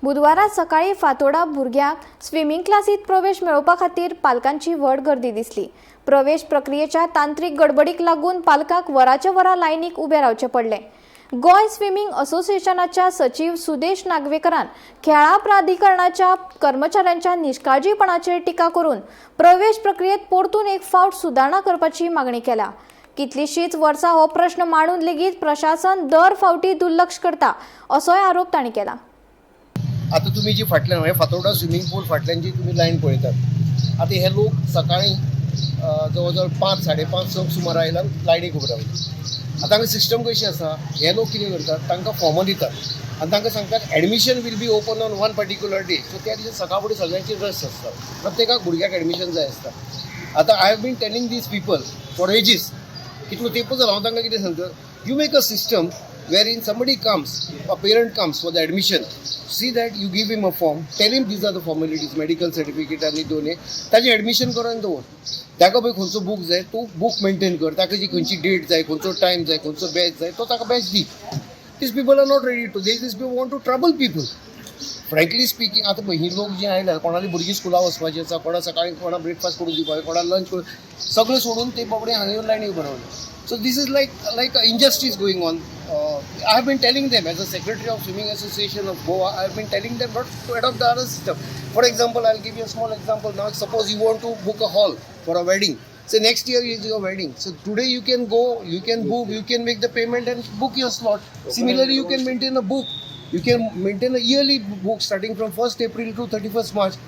बुधवारा सकाळी फातोडा भुरग्यांक स्विमिंग क्लासीत प्रवेश मेळोवपा खातीर पालकांची व्हड गर्दी दिसली। प्रवेश प्रक्रियेच्या तांत्रिक गडबडीक लागून पालकांक वराच्या वरां लायनीक उबे रावचे पडले। गोय स्विमिंग असोसिएशनाच्या सचिव सुदेश नागवेकरान खेळा प्राधिकरणाच्या कर्मचाऱ्यांच्या निष्काळजीपणाचेर टिका करून प्रवेश प्रक्रियेत परतून एक फावट सुदारणा करपाची मागणी केल्या। कितलीशीच वर्सां हो प्रश्न मांडून लेगीत प्रशासन दर फावटी दुर्लक्ष करता असोय आरोप तांणी केला। आता तुम्ही जी फाटल्यान फातोर्डा स्विमिंग पूल फाटल्यान जी तुम्ही लायन पळयतात, आता हे लोक सकाळी जवळ जवळ 5:30 सुमार आयल्यान लायनीक उबे रावले। आता हांगा सिस्टम कशी आसा, हे लोक कितें करतात, तांकां फॉर्मां दितात आनी तांकां सांगतात admission will be open on one particular day. So त्या दिसा सकाळ फुडें सगळ्यांची रश आसता, प्रत्येकाक भुरग्याक एडमिशन जाय आसता। आता I have been telling these people for ages, कितलो तेंपूच जाला हांव तांकां कितें सांगता, you make a system wherein somebody comes, a parent comes for the admission, see that you give him a form, tell him these are the formalities, medical certificate आणि दोन ताजें एडमिशन करून दवर। ताका पळय खंयचो बूक जाय तूं बूक मेंटेन कर, ताका जी खंयची डेट जाय, खंयचो टायम जाय, खंयचो बॅच जाय तो ताका बॅच दी। These people are not ready to these people want to trouble people. Frankly speaking आता पळय ही लोक जी आयल्या, कोणाली भुरगीं स्कुलाक वचपाची आसा, कोणा सकाळी कोणा ब्रेकफास्ट करून दिवपाक, कोणा लंच करून, सगळें सोडून ते बाबडे हांगा येवन लायनीक उबे रावले। So this is like injustice going on. I have been telling them as a secretary of Swimming Association of Goa, I have been telling them not to adopt the other system. For example, I'll give you a small example. Now suppose you want to book a hall for a wedding. Say next year is your wedding. So today you can go, you can book, you can make the payment and book your slot. Similarly, you can maintain a book. You can maintain a yearly book starting from 1st April to 31st March.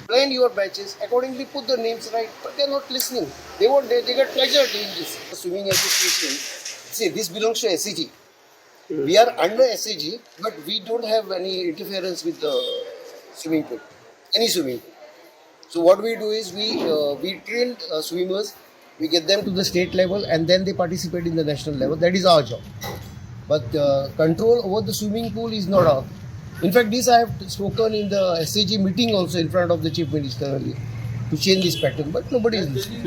Plan your batches accordingly, put the names right, but they're not listening. They get pleasure doing this. The swimming association, see, this belongs to SAG. We are under SAG, but we don't have any interference with the swimming pool, any swimming pool. So what we do is we train swimmers, we get them to the state level, and then they participate in the national level. That is our job. But control over the swimming pool is not our. In fact, this I have spoken in the SAG meeting also in front of the Chief Minister earlier to change this pattern, but nobody is listening.